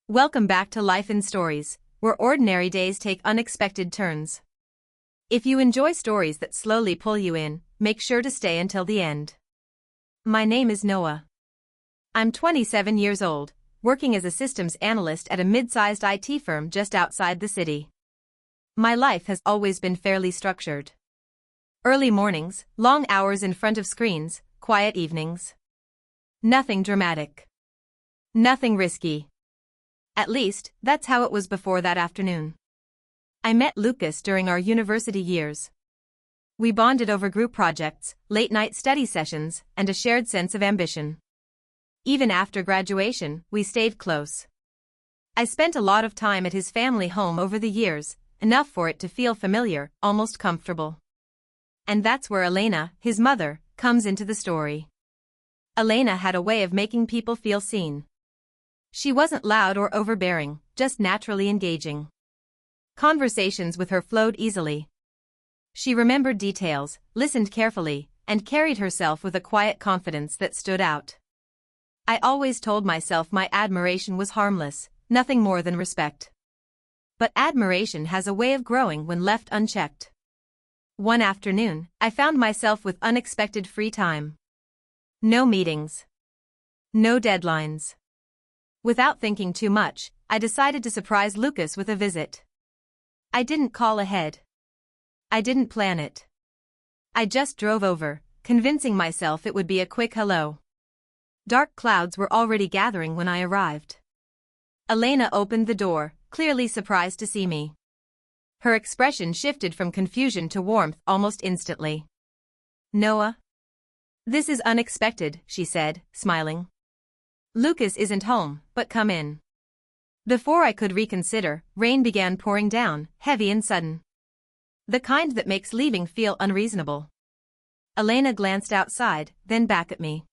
Welcome back to Life in Stories, where ordinary days take unexpected turns. If you enjoy stories that slowly pull you in, make sure to stay until the end. My name is Noah. I'm 27 years old, working as a systems analyst at a mid-sized IT firm just outside the city. My life has always been fairly structured. Early mornings, long hours in front of screens, quiet evenings. Nothing dramatic. Nothing risky. At least, that's how it was before that afternoon. I met Lucas during our university years. We bonded over group projects, late-night study sessions, and a shared sense of ambition. Even after graduation, we stayed close. I spent a lot of time at his family home over the years, enough for it to feel familiar, almost comfortable. And that's where Elena, his mother, comes into the story. Elena had a way of making people feel seen. She wasn't loud or overbearing, just naturally engaging. Conversations with her flowed easily. She remembered details, listened carefully, and carried herself with a quiet confidence that stood out. I always told myself my admiration was harmless, nothing more than respect. But admiration has a way of growing when left unchecked. One afternoon, I found myself with unexpected free time. No meetings. No deadlines. Without thinking too much, I decided to surprise Lucas with a visit. I didn't call ahead. I didn't plan it. I just drove over, convincing myself it would be a quick hello. Dark clouds were already gathering when I arrived. Elena opened the door, clearly surprised to see me. Her expression shifted from confusion to warmth almost instantly. "Noah? This is unexpected," she said, smiling. "Lucas isn't home, but come in." Before I could reconsider, rain began pouring down, heavy and sudden. The kind that makes leaving feel unreasonable. Elena glanced outside, then back at me.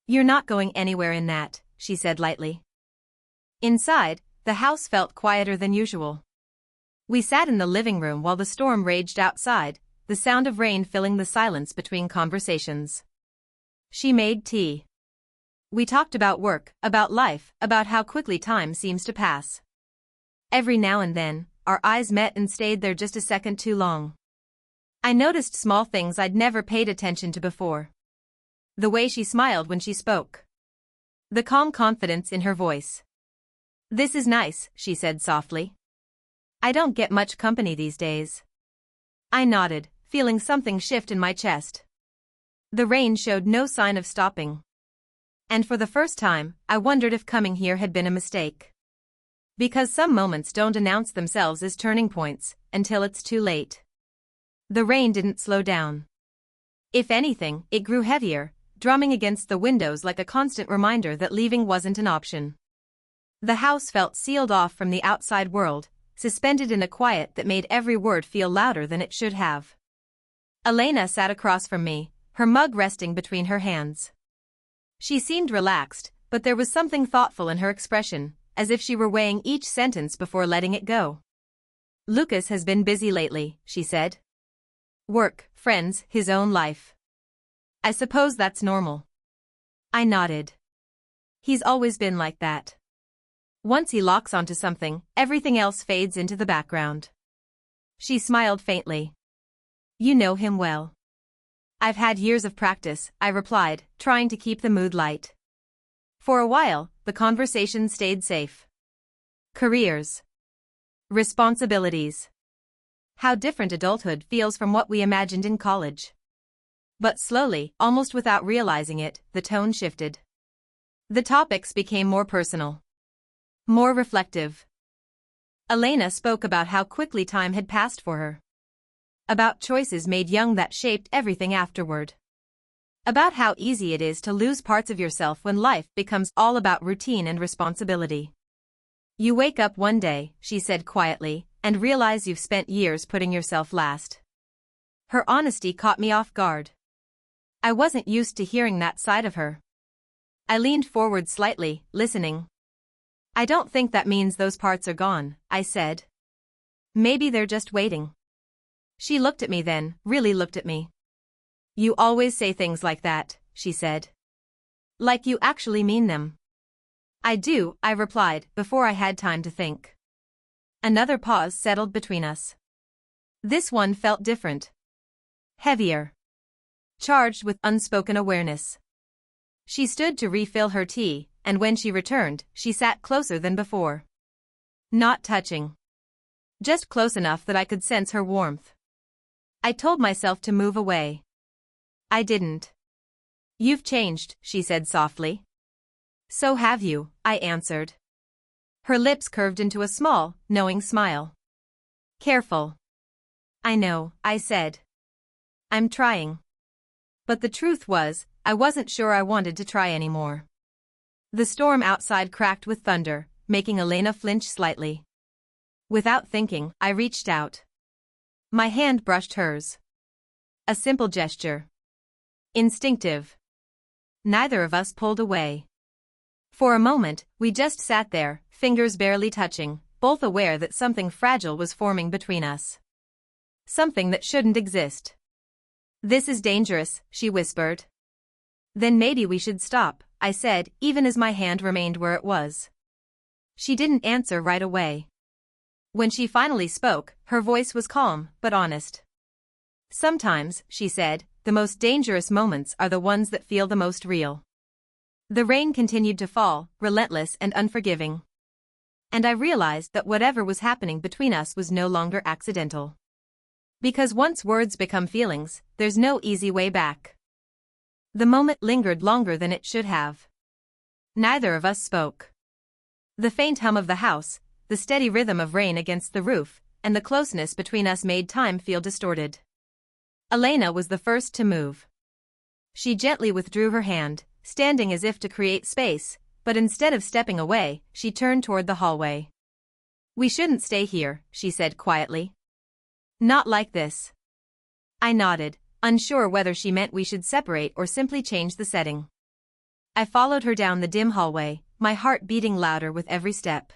"You're not going anywhere in that," she said lightly. Inside, the house felt quieter than usual. We sat in the living room while the storm raged outside, the sound of rain filling the silence between conversations. She made tea. We talked about work, about life, about how quickly time seems to pass. Every now and then, our eyes met and stayed there just a second too long. I noticed small things I'd never paid attention to before. The way she smiled when she spoke. The calm confidence in her voice. "This is nice," she said softly. "I don't get much company these days." I nodded, feeling something shift in my chest. The rain showed no sign of stopping. And for the first time, I wondered if coming here had been a mistake. Because some moments don't announce themselves as turning points, until it's too late. The rain didn't slow down. If anything, it grew heavier, drumming against the windows like a constant reminder that leaving wasn't an option. The house felt sealed off from the outside world, suspended in a quiet that made every word feel louder than it should have. Elena sat across from me, her mug resting between her hands. She seemed relaxed, but there was something thoughtful in her expression, as if she were weighing each sentence before letting it go. "Lucas has been busy lately," she said. "Work, friends, his own life. I suppose that's normal." I nodded. "He's always been like that. Once he locks onto something, everything else fades into the background." She smiled faintly. "You know him well." "I've had years of practice," I replied, trying to keep the mood light. For a while, the conversation stayed safe. Careers. Responsibilities. How different adulthood feels from what we imagined in college. But slowly, almost without realizing it, the tone shifted. The topics became more personal. More reflective. Elena spoke about how quickly time had passed for her. About choices made young that shaped everything afterward. About how easy it is to lose parts of yourself when life becomes all about routine and responsibility. "You wake up one day," she said quietly, "and realize you've spent years putting yourself last." Her honesty caught me off guard. I wasn't used to hearing that side of her. I leaned forward slightly, listening. "I don't think that means those parts are gone," I said. "Maybe they're just waiting." She looked at me then, really looked at me. "You always say things like that," she said. "Like you actually mean them." I do, I replied, before I had time to think. Another pause settled between us. This one felt different. Heavier. Charged with unspoken awareness. She stood to refill her tea, and when she returned, she sat closer than before. Not touching. Just close enough that I could sense her warmth. I told myself to move away. I didn't. You've changed, she said softly. So have you, I answered. Her lips curved into a small, knowing smile. Careful. I know, I said. I'm trying. But the truth was, I wasn't sure I wanted to try anymore. The storm outside cracked with thunder, making Elena flinch slightly. Without thinking, I reached out. My hand brushed hers. A simple gesture. Instinctive. Neither of us pulled away. For a moment, we just sat there, fingers barely touching, both aware that something fragile was forming between us. Something that shouldn't exist. This is dangerous, she whispered. Then maybe we should stop, I said, even as my hand remained where it was. She didn't answer right away. When she finally spoke, her voice was calm, but honest. Sometimes, she said, the most dangerous moments are the ones that feel the most real. The rain continued to fall, relentless and unforgiving. And I realized that whatever was happening between us was no longer accidental. Because once words become feelings, there's no easy way back. The moment lingered longer than it should have. Neither of us spoke. The faint hum of the house, the steady rhythm of rain against the roof, and the closeness between us made time feel distorted. Elena was the first to move. She gently withdrew her hand, standing as if to create space, but instead of stepping away, she turned toward the hallway. We shouldn't stay here, she said quietly. Not like this. I nodded, unsure whether she meant we should separate or simply change the setting. I followed her down the dim hallway, my heart beating louder with every step.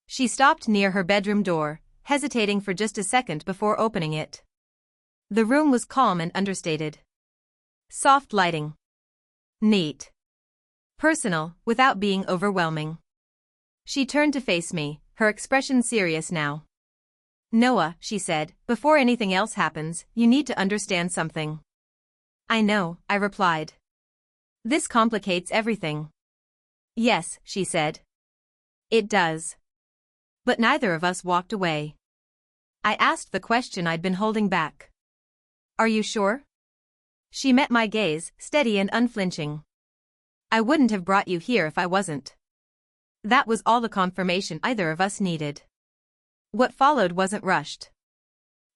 She stopped near her bedroom door, hesitating for just a second before opening it. The room was calm and understated. Soft lighting. Neat. Personal, without being overwhelming. She turned to face me, her expression serious now. Noah, she said, before anything else happens, you need to understand something. I know, I replied. This complicates everything. Yes, she said. It does. But neither of us walked away. I asked the question I'd been holding back. Are you sure? She met my gaze, steady and unflinching. I wouldn't have brought you here if I wasn't. That was all the confirmation either of us needed. What followed wasn't rushed.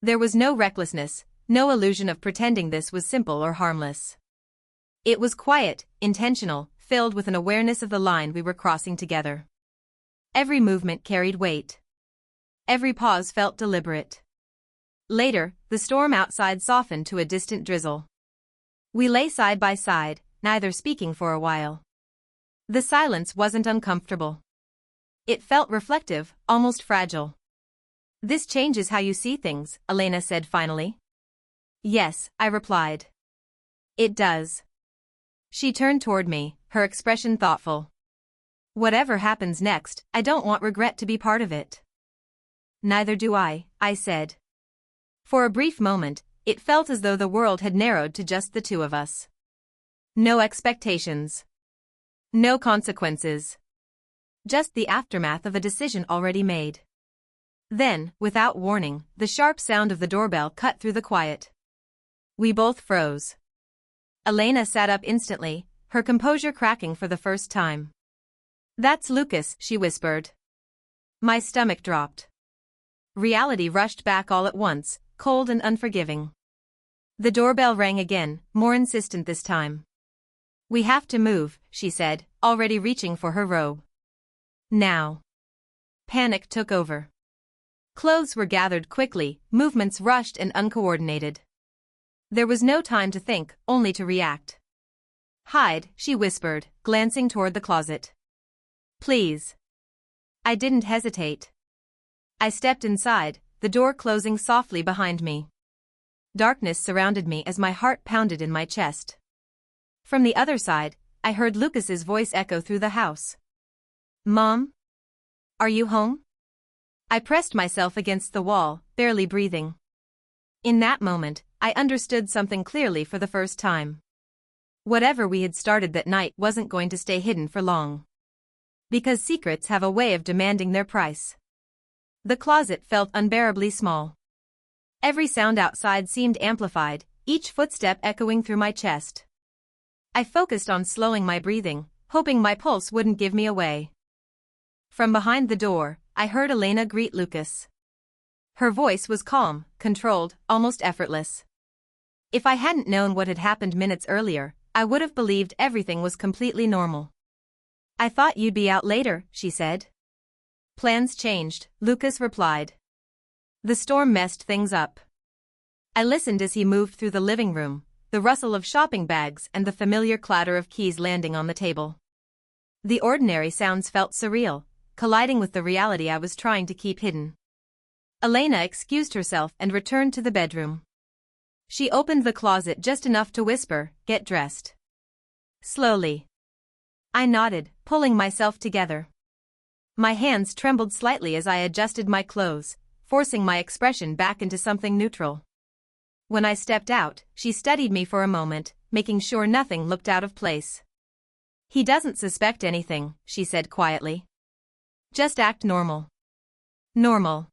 There was no recklessness, no illusion of pretending this was simple or harmless. It was quiet, intentional, filled with an awareness of the line we were crossing together. Every movement carried weight. Every pause felt deliberate. Later, the storm outside softened to a distant drizzle. We lay side by side, neither speaking for a while. The silence wasn't uncomfortable. It felt reflective, almost fragile. This changes how you see things, Elena said finally. Yes, I replied. It does. She turned toward me, her expression thoughtful. Whatever happens next, I don't want regret to be part of it. Neither do I said. For a brief moment, it felt as though the world had narrowed to just the two of us. No expectations. No consequences. Just the aftermath of a decision already made. Then, without warning, the sharp sound of the doorbell cut through the quiet. We both froze. Elena sat up instantly, her composure cracking for the first time. That's Lucas, she whispered. My stomach dropped. Reality rushed back all at once, cold and unforgiving. The doorbell rang again, more insistent this time. We have to move, she said, already reaching for her robe. Now. Panic took over. Clothes were gathered quickly, movements rushed and uncoordinated. There was no time to think, only to react. Hide, she whispered, glancing toward the closet. Please. I didn't hesitate. I stepped inside, the door closing softly behind me. Darkness surrounded me as my heart pounded in my chest. From the other side, I heard Lucas's voice echo through the house. Mom? Are you home? I pressed myself against the wall, barely breathing. In that moment, I understood something clearly for the first time. Whatever we had started that night wasn't going to stay hidden for long. Because secrets have a way of demanding their price. The closet felt unbearably small. Every sound outside seemed amplified, each footstep echoing through my chest. I focused on slowing my breathing, hoping my pulse wouldn't give me away. From behind the door, I heard Elena greet Lucas. Her voice was calm, controlled, almost effortless. If I hadn't known what had happened minutes earlier, I would have believed everything was completely normal. I thought you'd be out later, she said. Plans changed, Lucas replied. The storm messed things up. I listened as he moved through the living room, the rustle of shopping bags and the familiar clatter of keys landing on the table. The ordinary sounds felt surreal, colliding with the reality I was trying to keep hidden. Elena excused herself and returned to the bedroom. She opened the closet just enough to whisper, "Get dressed." Slowly. I nodded, pulling myself together. My hands trembled slightly as I adjusted my clothes, forcing my expression back into something neutral. When I stepped out, she studied me for a moment, making sure nothing looked out of place. "He doesn't suspect anything," she said quietly. "Just act normal." Normal.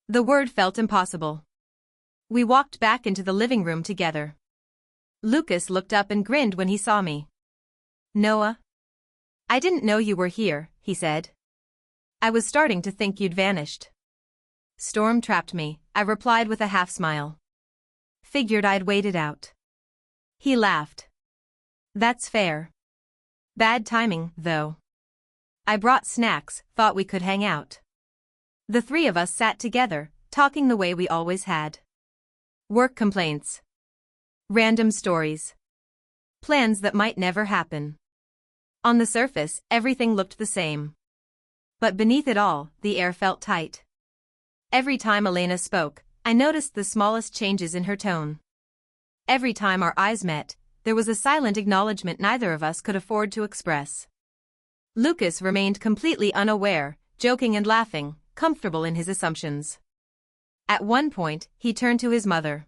The word felt impossible. We walked back into the living room together. Lucas looked up and grinned when he saw me. "Noah? I didn't know you were here," he said. "I was starting to think you'd vanished." "Storm trapped me," I replied with a half-smile. "Figured I'd wait it out." He laughed. "That's fair. Bad timing, though. I brought snacks, thought we could hang out." The three of us sat together, talking the way we always had. Work complaints. Random stories. Plans that might never happen. On the surface, everything looked the same. But beneath it all, the air felt tight. Every time Elena spoke, I noticed the smallest changes in her tone. Every time our eyes met, there was a silent acknowledgement neither of us could afford to express. Lucas remained completely unaware, joking and laughing, comfortable in his assumptions. At one point, he turned to his mother.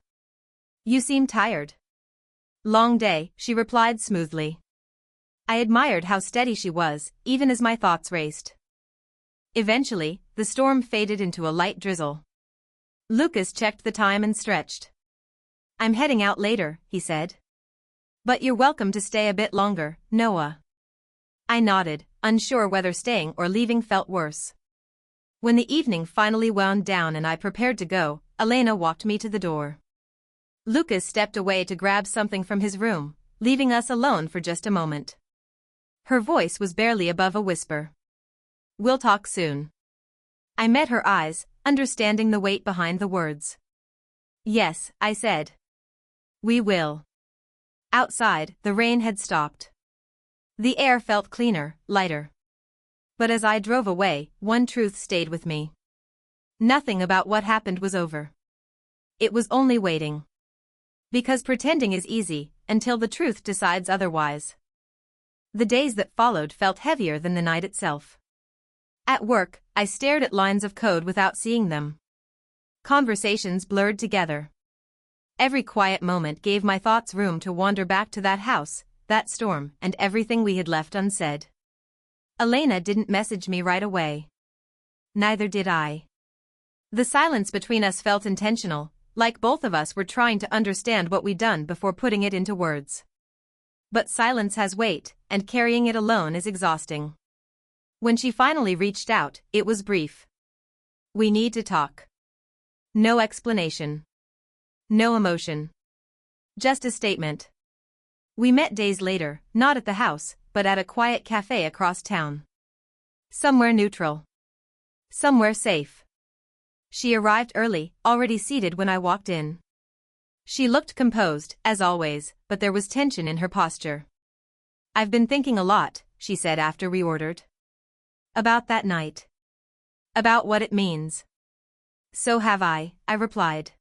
"You seem tired." "Long day," she replied smoothly. I admired how steady she was, even as my thoughts raced. Eventually, the storm faded into a light drizzle. Lucas checked the time and stretched. "I'm heading out later," he said. "But you're welcome to stay a bit longer, Noah." I nodded, unsure whether staying or leaving felt worse. When the evening finally wound down and I prepared to go, Elena walked me to the door. Lucas stepped away to grab something from his room, leaving us alone for just a moment. Her voice was barely above a whisper. "We'll talk soon." I met her eyes, understanding the weight behind the words. "Yes," I said. "We will." Outside, the rain had stopped. The air felt cleaner, lighter. But as I drove away, one truth stayed with me. Nothing about what happened was over. It was only waiting. Because pretending is easy, until the truth decides otherwise. The days that followed felt heavier than the night itself. At work, I stared at lines of code without seeing them. Conversations blurred together. Every quiet moment gave my thoughts room to wander back to that house, that storm, and everything we had left unsaid. Elena didn't message me right away. Neither did I. The silence between us felt intentional, like both of us were trying to understand what we'd done before putting it into words. But silence has weight, and carrying it alone is exhausting. When she finally reached out, it was brief. "We need to talk." No explanation. No emotion. Just a statement. We met days later, not at the house, but at a quiet cafe across town. Somewhere neutral. Somewhere safe. She arrived early, already seated when I walked in. She looked composed, as always, but there was tension in her posture. "I've been thinking a lot," she said after we ordered. "About that night. About what it means." "So have I," I replied.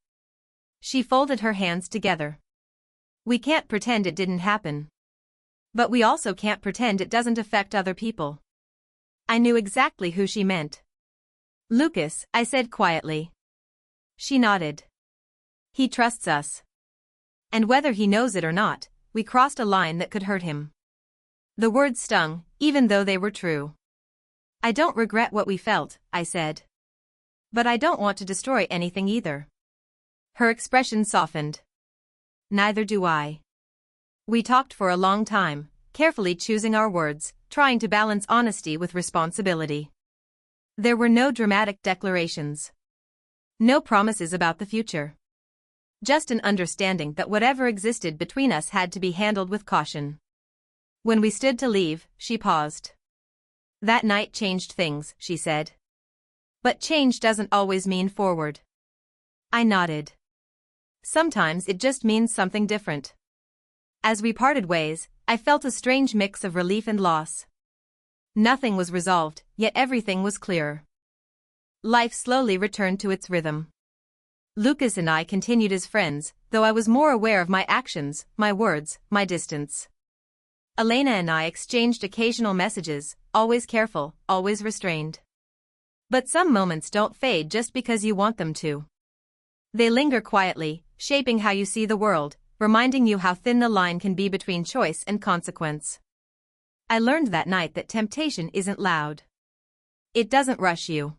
She folded her hands together. "We can't pretend it didn't happen. But we also can't pretend it doesn't affect other people." I knew exactly who she meant. Lucas, I said quietly. She nodded. He trusts us. And whether he knows it or not, we crossed a line that could hurt him. The words stung, even though they were true. I don't regret what we felt, I said. But I don't want to destroy anything either. Her expression softened. Neither do I. We talked for a long time, carefully choosing our words, trying to balance honesty with responsibility. There were no dramatic declarations. No promises about the future. Just an understanding that whatever existed between us had to be handled with caution. When we stood to leave, she paused. That night changed things, she said. But change doesn't always mean forward. I nodded. Sometimes it just means something different. As we parted ways, I felt a strange mix of relief and loss. Nothing was resolved, yet everything was clearer. Life slowly returned to its rhythm. Lucas and I continued as friends, though I was more aware of my actions, my words, my distance. Elena and I exchanged occasional messages, always careful, always restrained. But some moments don't fade just because you want them to. They linger quietly, shaping how you see the world, reminding you how thin the line can be between choice and consequence. I learned that night that temptation isn't loud. It doesn't rush you.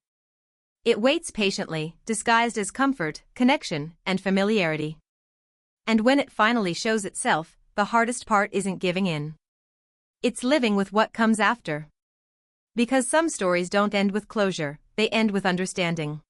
It waits patiently, disguised as comfort, connection, and familiarity. And when it finally shows itself, the hardest part isn't giving in. It's living with what comes after. Because some stories don't end with closure, they end with understanding.